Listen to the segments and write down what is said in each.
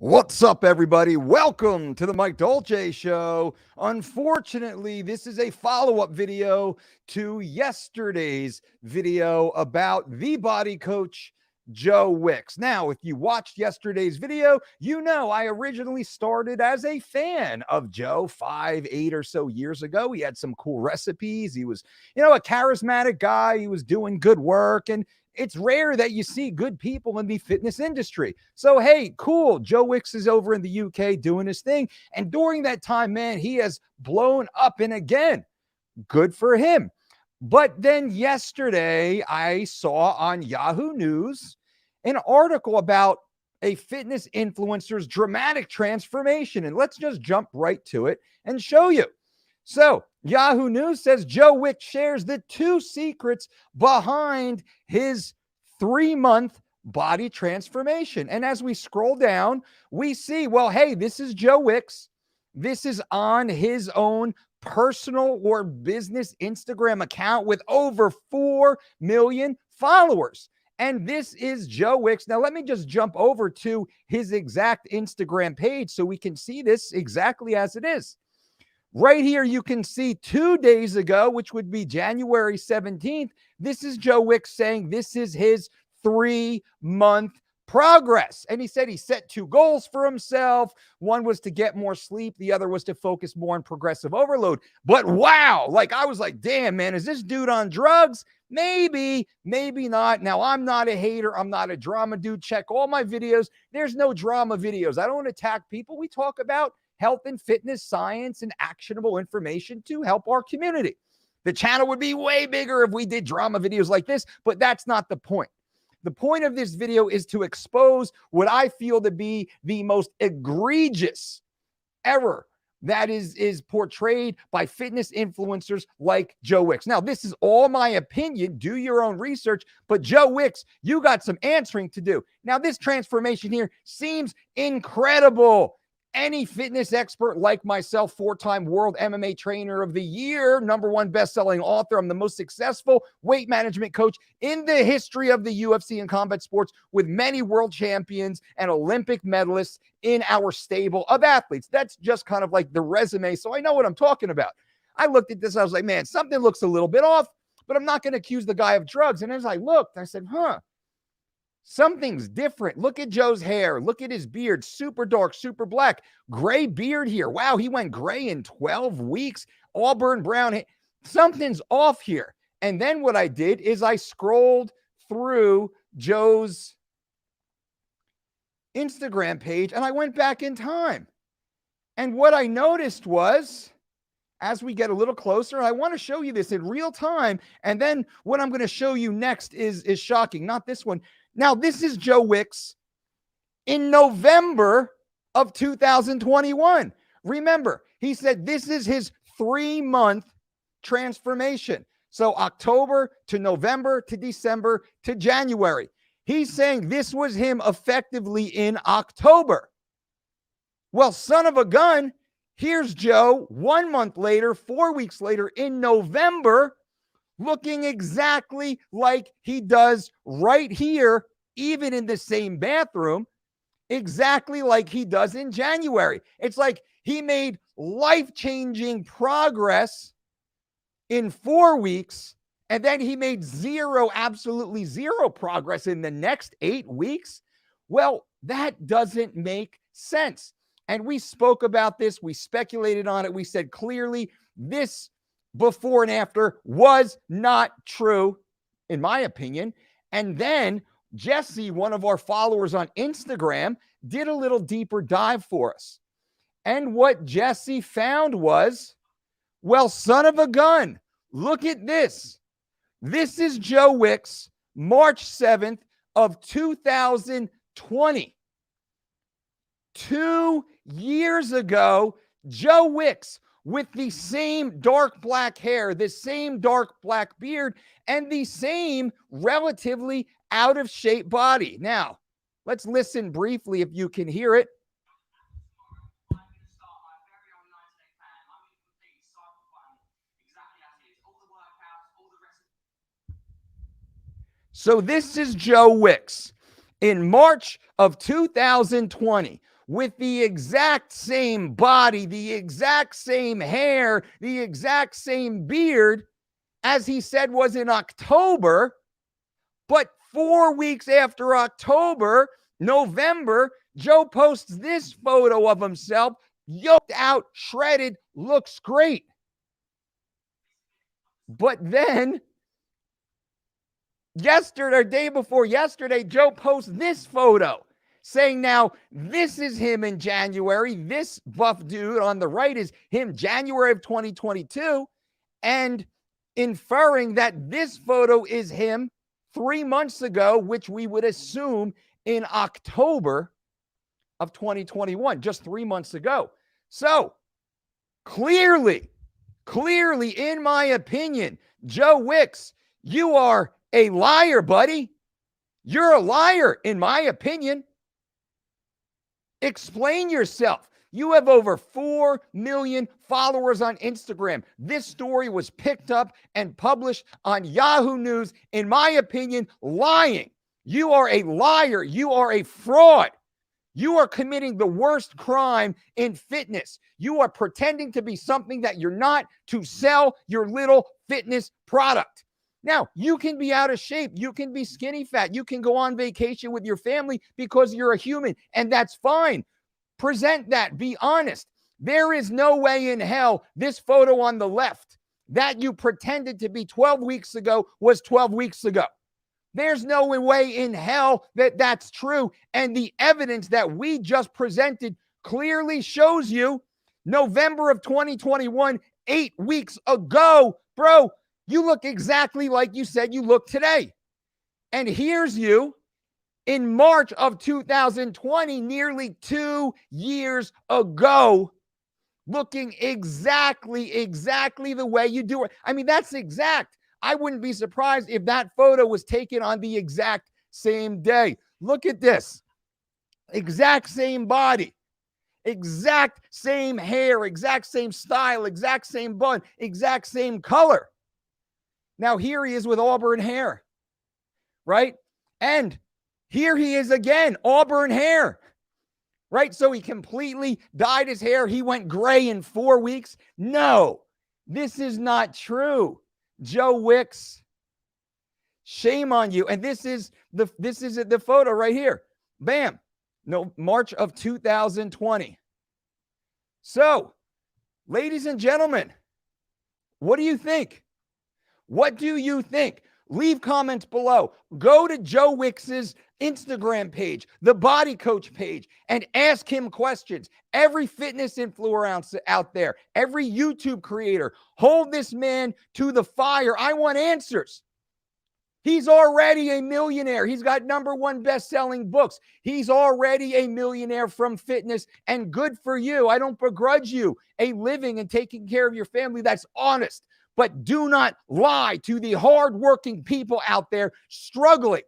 What's up, everybody? Welcome to the Mike Dolce Show. Unfortunately, this is a follow-up video to yesterday's video about the body coach, Joe Wicks. Now, if you watched yesterday's video, you know I originally started as a fan of Joe 8 or so years ago. He had some cool recipes. He was, a charismatic guy. He was doing good work, and it's rare that you see good people in the fitness industry. So, hey, cool. Joe Wicks is over in the UK doing his thing. And during that time, man, he has blown up. And again, good for him. But then yesterday, I saw on Yahoo News an article about a fitness influencer's dramatic transformation. And let's just jump right to it and show you. So, Yahoo News says Joe Wicks shares the 2 secrets behind his 3-month body transformation. And as we scroll down, we see, well, hey, this is Joe Wicks. This is on his own personal or business Instagram account with over 4 million followers. And this is Joe Wicks. Now, let me just jump over to his exact Instagram page so we can see this exactly as it is. Right here, you can see 2 days ago, which would be January 17th, this is Joe Wicks saying this is his 3-month progress. And he said he set 2 goals for himself. One was to get more sleep. The other was to focus more on progressive overload. But wow, I was like, damn, man, is this dude on drugs? Maybe, maybe not. Now, I'm not a hater. I'm not a drama dude. Check all my videos. There's no drama videos. I don't attack people. We talk about health and fitness, science, and actionable information to help our community. The channel would be way bigger if we did drama videos like this, but that's not the point. The point of this video is to expose what I feel to be the most egregious error that is portrayed by fitness influencers like Joe Wicks. Now, this is all my opinion. Do your own research. But Joe Wicks, you got some answering to do. Now, this transformation here seems incredible. Any fitness expert like myself, 4-time world MMA trainer of the year, #1 best-selling author. I'm the most successful weight management coach in the history of the UFC and combat sports, with many world champions and Olympic medalists in our stable of athletes. That's just kind of like the resume, so I know what I'm talking about. I looked at this, I was like, man, something looks a little bit off, but I'm not going to accuse the guy of drugs. And as I looked, I said, something's different. Look at Joe's hair. Look at his beard. Super dark, super black. Gray beard here. Wow, he went gray in 12 weeks. Auburn brown. Something's off here. And then what I did is I scrolled through Joe's Instagram page and I went back in time. And what I noticed was, as we get a little closer, I want to show you this in real time. And then what I'm going to show you next is shocking. Not this one. Now, this is Joe Wicks in November of 2021. Remember, he said this is his 3-month transformation. So October to November to December to January. He's saying this was him effectively in October. Well, son of a gun, here's Joe 1 month later, 4 weeks later in November, looking exactly like he does right here, even in the same bathroom, exactly like he does in January. It's like he made life-changing progress in 4 weeks, and then he made absolutely zero progress in the next 8 weeks. Well, that doesn't make sense. And we spoke about this. We speculated on it. We said clearly this before and after was not true, in my opinion. And then Jesse, one of our followers on Instagram, did a little deeper dive for us. And what Jesse found was, well, son of a gun, look at this. This is Joe Wicks, March 7th of 2020. 2 years ago, Joe Wicks, with the same dark black hair, the same dark black beard, and the same relatively out of shape body. Now, let's listen briefly if you can hear it. So this is Joe Wicks in March of 2020 with the exact same body, the exact same hair, the exact same beard as he said was in October. But 4 weeks after October, November, Joe posts this photo of himself, yoked out, shredded, looks great. But then yesterday, or day before yesterday, Joe posts this photo saying, now this is him in January. This buff dude on the right is him January of 2022, and inferring that this photo is him 3 months ago, which we would assume in October of 2021, just 3 months ago. So clearly, in my opinion, Joe Wicks, you are a liar, buddy. You're a liar, in my opinion. Explain yourself. You have over 4 million followers on Instagram. This story was picked up and published on Yahoo News. In my opinion, lying. You are a liar. You are a fraud. You are committing the worst crime in fitness. You are pretending to be something that you're not to sell your little fitness product. Now, you can be out of shape. You can be skinny fat. You can go on vacation with your family because you're a human, and that's fine. Present that. Be honest. There is no way in hell this photo on the left that you pretended to be 12 weeks ago was 12 weeks ago. There's no way in hell that that's true. And the evidence that we just presented clearly shows you November of 2021, 8 weeks ago, bro, you look exactly like you said you look today. And here's you in March of 2020, nearly 2 years ago, looking exactly the way you do it. I mean, that's exact. I wouldn't be surprised if that photo was taken on the exact same day. Look at this. Exact same body, exact same hair, exact same style, exact same bun, exact same color. Now here he is with auburn hair, right? And here he is again, auburn hair, right? So he completely dyed his hair. He went gray in 4 weeks. No, this is not true. Joe Wicks, shame on you. And this is the photo right here. Bam. No, March of 2020. So, ladies and gentlemen, what do you think? What do you think? Leave comments below. Go to Joe Wicks's Instagram page, the Body Coach page, and ask him questions. Every fitness influencer out there, every YouTube creator, hold this man to the fire. I want answers. He's already a millionaire. He's got #1 best-selling books. He's already a millionaire from fitness, and good for you. I don't begrudge you a living and taking care of your family that's honest. But do not lie to the hardworking people out there struggling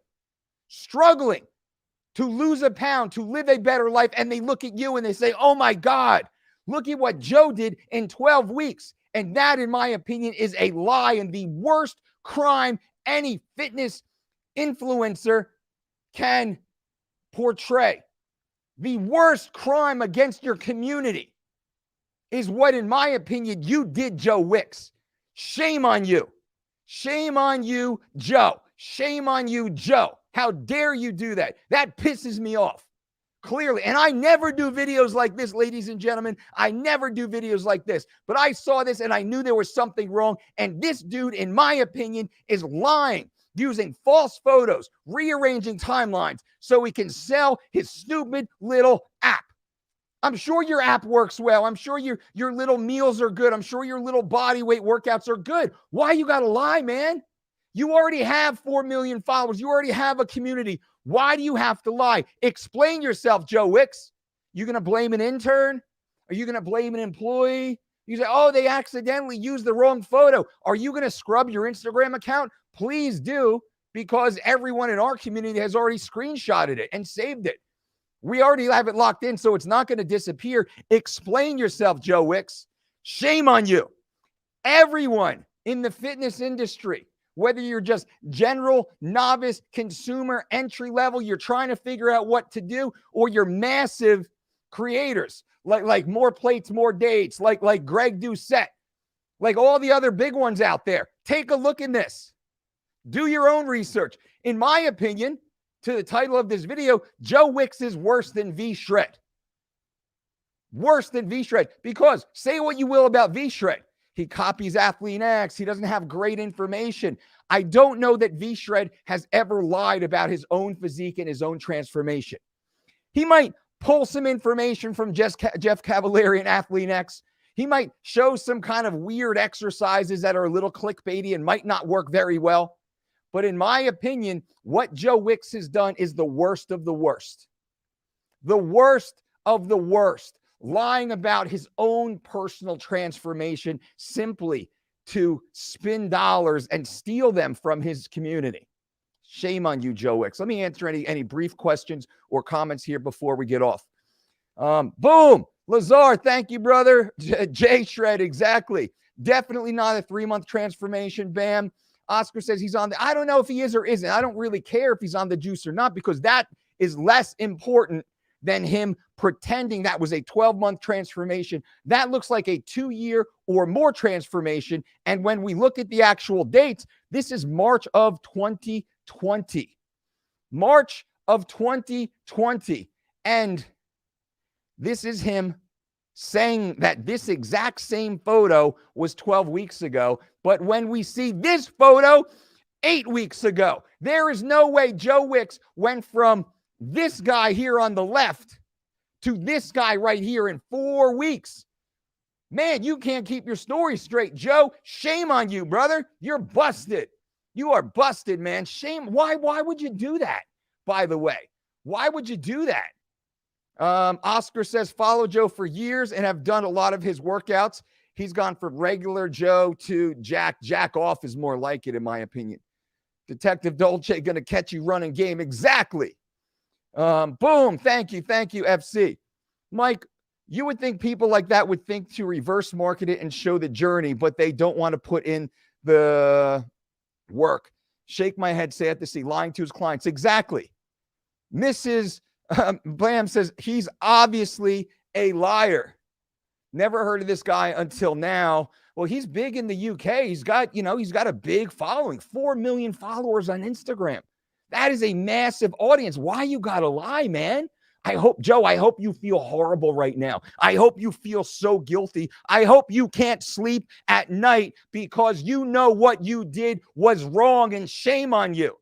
to lose a pound, to live a better life. And they look at you and they say, oh my God, look at what Joe did in 12 weeks. And that, in my opinion, is a lie and the worst crime any fitness influencer can portray. The worst crime against your community is what, in my opinion, you did, Joe Wicks. Shame on you. Shame on you, Joe. Shame on you, Joe. How dare you do that? That pisses me off, clearly. And I never do videos like this, ladies and gentlemen. I never do videos like this. But I saw this and I knew there was something wrong. And this dude, in my opinion, is lying, using false photos, rearranging timelines so he can sell his stupid little app. I'm sure your app works well. I'm sure your little meals are good. I'm sure your little body weight workouts are good. Why you got to lie, man? You already have 4 million followers. You already have a community. Why do you have to lie? Explain yourself, Joe Wicks. You going to blame an intern? Are you going to blame an employee? You say, oh, they accidentally used the wrong photo. Are you going to scrub your Instagram account? Please do, because everyone in our community has already screenshotted it and saved it. We already have it locked in, so it's not going to disappear. Explain yourself, Joe Wicks. Shame on you. Everyone in the fitness industry, whether you're just general, novice, consumer, entry level, you're trying to figure out what to do, or you're massive creators, like More Plates, More Dates, like Greg Doucette, like all the other big ones out there. Take a look in this. Do your own research. In my opinion, to the title of this video, Joe Wicks is worse than V-Shred. Worse than V-Shred. Because say what you will about V-Shred. He copies Athlete X. He doesn't have great information. I don't know that V-Shred has ever lied about his own physique and his own transformation. He might pull some information from Jeff Cavalieri and Athlete X. He might show some kind of weird exercises that are a little clickbaity and might not work very well. But in my opinion, what Joe Wicks has done is the worst of the worst. The worst of the worst. Lying about his own personal transformation simply to spin dollars and steal them from his community. Shame on you, Joe Wicks. Let me answer any brief questions or comments here before we get off. Boom. Lazar, thank you, brother. J Shred, exactly. Definitely not a 3-month transformation. Bam. Oscar says he's on I don't know if he is or isn't. I don't really care if he's on the juice or not, because that is less important than him pretending that was a 12-month transformation. That looks like a 2-year or more transformation. And when we look at the actual dates, this is March of 2020. March of 2020. And this is him saying that this exact same photo was 12 weeks ago. But when we see this photo 8 weeks ago, there is no way Joe Wicks went from this guy here on the left to this guy right here in 4 weeks. Man, you can't keep your story straight, Joe. Shame on you, brother. You're busted. You are busted, man. Shame. Why would you do that, by the way? Why would you do that? Oscar says, follow Joe for years and have done a lot of his workouts. He's gone from regular Joe to Jack off is more like it, in my opinion. Detective Dolce going to catch you running game. Exactly. Boom. Thank you, FC. Mike, you would think people like that would think to reverse market it and show the journey, but they don't want to put in the work. Shake my head, sad to see, lying to his clients. Exactly. Mrs. Blam says he's obviously a liar. Never heard of this guy until now. Well, he's big in the UK. He's got a big following, 4 million followers on Instagram. That is a massive audience. Why you gotta lie, man? I hope you feel horrible right now. I hope you feel so guilty. I hope you can't sleep at night because you know what you did was wrong, and shame on you.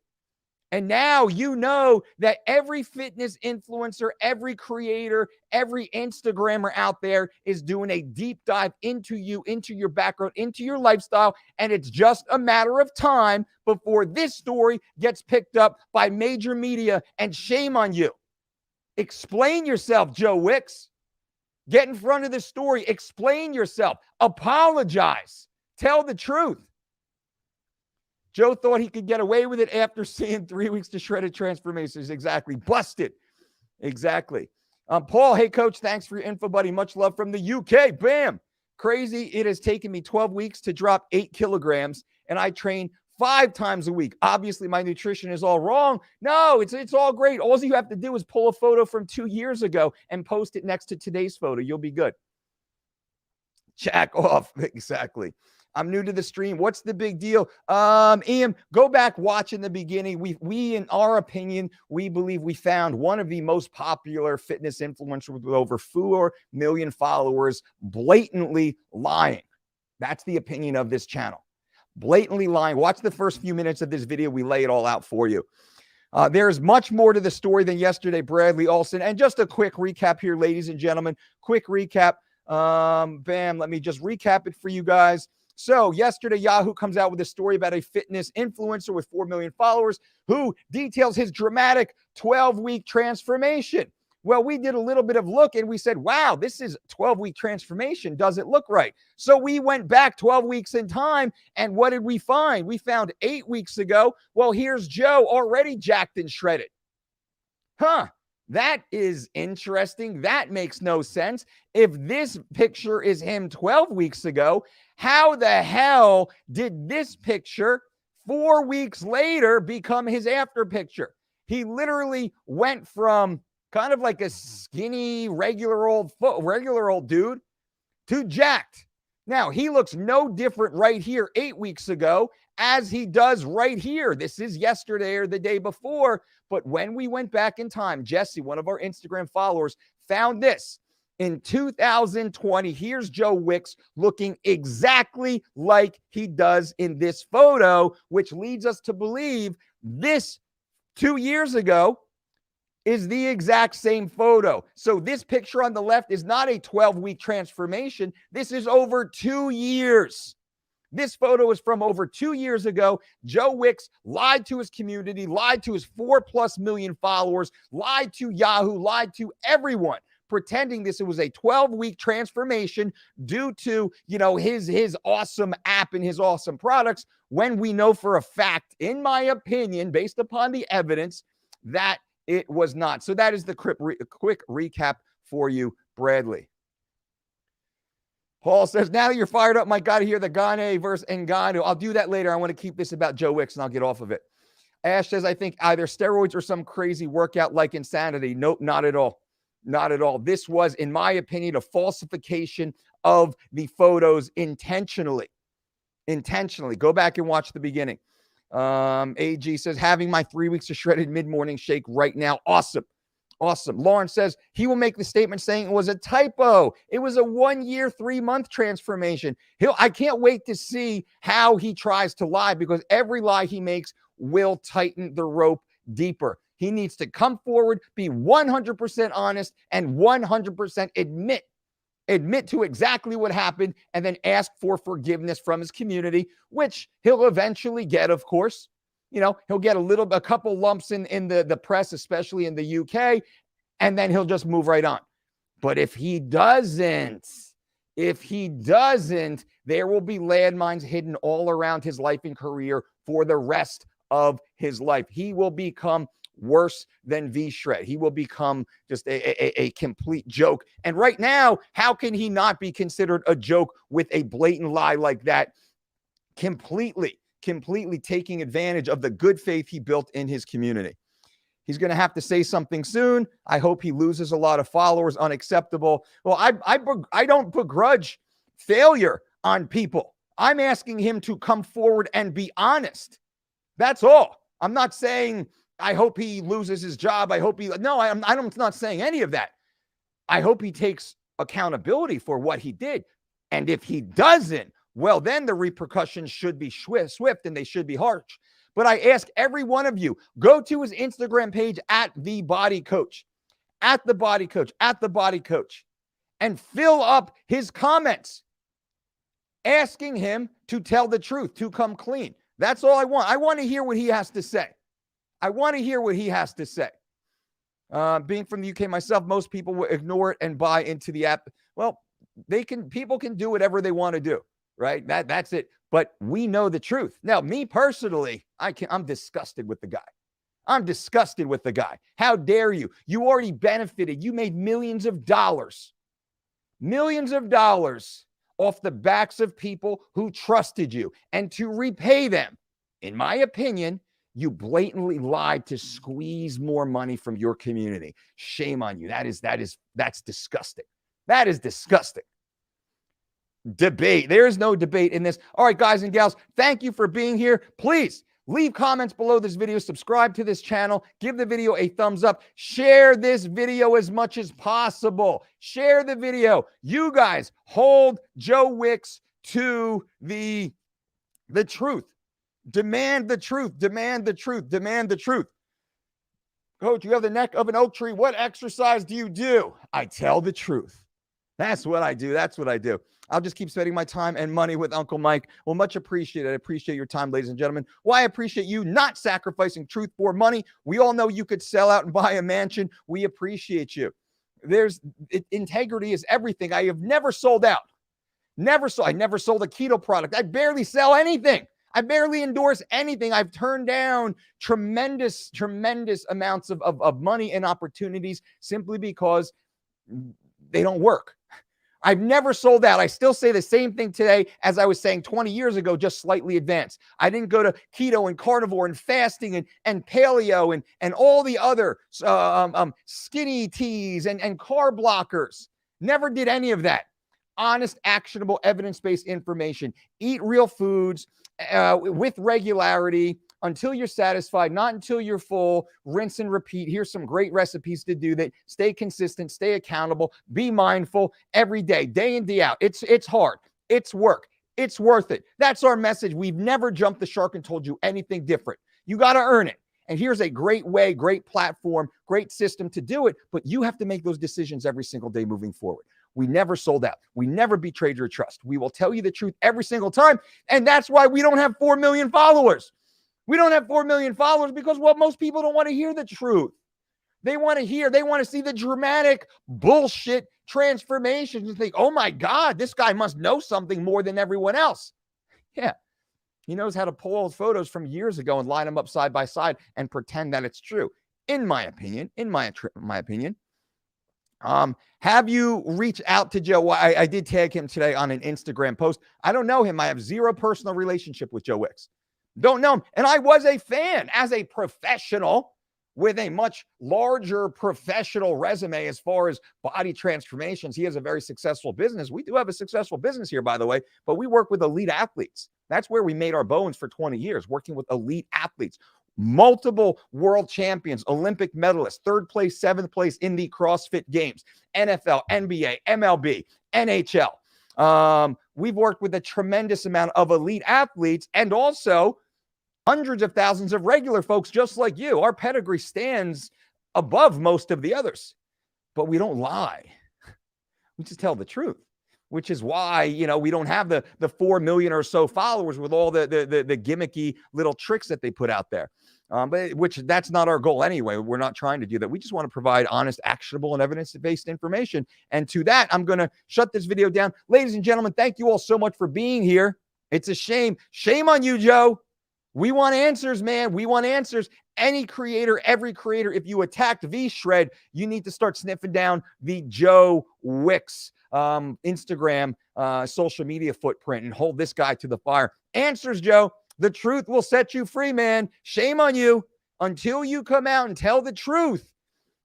And now you know that every fitness influencer, every creator, every Instagrammer out there is doing a deep dive into you, into your background, into your lifestyle. And it's just a matter of time before this story gets picked up by major media, and shame on you. Explain yourself, Joe Wicks. Get in front of the story. Explain yourself. Apologize. Tell the truth. Joe thought he could get away with it after seeing 3 weeks to shredded transformations. Exactly. Busted. Exactly. Paul, hey, coach, thanks for your info, buddy. Much love from the UK. Bam. Crazy. It has taken me 12 weeks to drop 8 kilograms, and I train 5 times a week. Obviously, my nutrition is all wrong. No, it's all great. All you have to do is pull a photo from 2 years ago and post it next to today's photo. You'll be good. Jack off. Exactly. I'm new to the stream. What's the big deal? Ian, go back, watch in the beginning. We, in our opinion, we believe we found one of the most popular fitness influencers with over 4 million followers blatantly lying. That's the opinion of this channel. Blatantly lying. Watch the first few minutes of this video. We lay it all out for you. There's much more to the story than yesterday, Bradley Olson. And just a quick recap here, ladies and gentlemen. Quick recap. Bam. Let me just recap it for you guys. So yesterday, Yahoo comes out with a story about a fitness influencer with 4 million followers who details his dramatic 12-week transformation. Well, we did a little bit of look and we said, wow, this is a 12-week transformation. Does it look right? So we went back 12 weeks in time, and what did we find? We found 8 weeks ago. Well, here's Joe already jacked and shredded. That is interesting. That makes no sense. If this picture is him 12 weeks ago, how the hell did this picture 4 weeks later become his after picture? He literally went from kind of like a skinny, regular old dude, to jacked. Now, he looks no different right here 8 weeks ago as he does right here. This is yesterday or the day before. But when we went back in time, Jesse, one of our Instagram followers, found this. In 2020, here's Joe Wicks looking exactly like he does in this photo, which leads us to believe this 2 years ago is the exact same photo. So this picture on the left is not a 12-week transformation. This is over 2 years. This photo is from over 2 years ago. Joe Wicks lied to his community, lied to his 4+ million followers, lied to Yahoo, lied to everyone, pretending this was a 12-week transformation due to, his awesome app and his awesome products, when we know for a fact, in my opinion, based upon the evidence, that it was not. So that is the quick recap for you, Bradley. Paul says, now that you're fired up, Mike, got to hear the Gane versus Ngannou. I'll do that later. I want to keep this about Joe Wicks, and I'll get off of it. Ash says, I think either steroids or some crazy workout like insanity. Nope, not at all. Not at all. This was, in my opinion, a falsification of the photos intentionally. Intentionally. Go back and watch the beginning. AG says, having my 3 weeks of shredded mid-morning shake right now. Awesome. Awesome. Lauren says he will make the statement saying it was a typo. It was a 1 year, 3-month transformation. I can't wait to see how he tries to lie, because every lie he makes will tighten the rope deeper. He needs to come forward, be 100% honest, and 100% admit to exactly what happened, and then ask for forgiveness from his community, which he'll eventually get, of course. He'll get a couple lumps in the press, especially in the UK, and then he'll just move right on. But if he doesn't, there will be landmines hidden all around his life and career for the rest of his life. He will become worse than V-Shred. He will become just a complete joke. And right now, how can he not be considered a joke with a blatant lie like that? Completely taking advantage of the good faith he built in his community. He's going to have to say something soon. I hope he loses a lot of followers. Unacceptable. Well, I don't begrudge failure on people. I'm asking him to come forward and be honest. That's all. I'm not saying I hope he loses his job. I'm not saying any of that. I hope he takes accountability for what he did. And if he doesn't, well, then the repercussions should be swift and they should be harsh. But I ask every one of you, go to his Instagram page at The Body Coach, and fill up his comments asking him to tell the truth, to come clean. That's all I want. I want to hear what he has to say. Being from the UK myself, most people will ignore it and buy into the app. Well, people can do whatever they want to do, right? That's it. But we know the truth. Now, me personally, I'm disgusted with the guy. How dare you? You already benefited. You made millions of dollars off the backs of people who trusted you. And to repay them, in my opinion, you blatantly lied to squeeze more money from your community. Shame on you. That's disgusting. That is disgusting. Debate. There is no debate in this. All right, guys and gals, thank you for being here. Please leave comments below this video. Subscribe to this channel. Give the video a thumbs up. Share this video as much as possible. Share the video. You guys hold Joe Wicks to the truth. Demand the truth. Demand the truth. Demand the truth. Coach, you have the neck of an oak tree. What exercise do you do? I tell the truth. That's what I do. I'll just keep spending my time and money with Uncle Mike. Well, much appreciated. I appreciate your time, ladies and gentlemen. Well, I appreciate you not sacrificing truth for money. We all know you could sell out and buy a mansion. We appreciate you. Integrity is everything. I have never sold out. I never sold a keto product. I barely sell anything. I barely endorse anything. I've turned down tremendous amounts of money and opportunities simply because they don't work. I've never sold out. I still say the same thing today as I was saying 20 years ago, just slightly advanced. I didn't go to keto and carnivore and fasting and paleo and all the other skinny teas and carb blockers. Never did any of that. Honest, actionable, evidence-based information. Eat real foods with regularity until you're satisfied, not until you're full. Rinse and repeat. Here's some great recipes to do that. Stay consistent, stay accountable, be mindful every day, day in, day out. It's hard. It's work. It's worth it. That's our message. We've never jumped the shark and told you anything different. You got to earn it. And here's a great way, great platform, great system to do it. But you have to make those decisions every single day moving forward. We never sold out. We never betrayed your trust. We will tell you the truth every single time. And that's why we don't have 4 million followers. We don't have 4 million followers because, well, most people don't want to hear the truth. They want to see the dramatic bullshit transformations and think, oh my God, this guy must know something more than everyone else. Yeah. He knows how to pull old photos from years ago and line them up side by side and pretend that it's true. In my opinion, have you reached out to Joe? I did tag him today on an Instagram post. I don't know him. I have zero personal relationship with Joe Wicks. Don't know him. And I was a fan as a professional with a much larger professional resume as far as body transformations. He has a very successful business. We do have a successful business here, by the way, but we work with elite athletes. That's where we made our bones for 20 years, working with elite athletes. Multiple world champions, Olympic medalists, 3rd place, 7th place in the CrossFit Games, NFL, NBA, MLB, NHL. We've worked with a tremendous amount of elite athletes and also hundreds of thousands of regular folks just like you. Our pedigree stands above most of the others, but we don't lie. We just tell the truth, which is why, we don't have the 4 million or so followers with all the gimmicky little tricks that they put out there. But that's not our goal anyway. We're not trying to do that. We just want to provide honest, actionable, and evidence-based information. And to that, I'm going to shut this video down. Ladies and gentlemen, thank you all so much for being here. It's a shame. Shame on you, Joe. We want answers, man. We want answers. Any creator, every creator, if you attacked V-Shred, you need to start sniffing down the Joe Wicks Instagram social media footprint and hold this guy to the fire. Answers, Joe. The truth will set you free, man. Shame on you. Until you come out and tell the truth,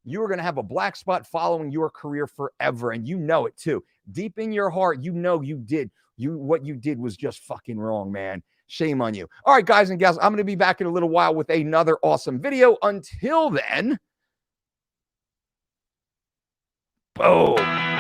you are going to have a black spot following your career forever. And you know it too. Deep in your heart, you know what you did was just fucking wrong, man. Shame on you. All right, guys and gals, I'm going to be back in a little while with another awesome video. Until then, boom.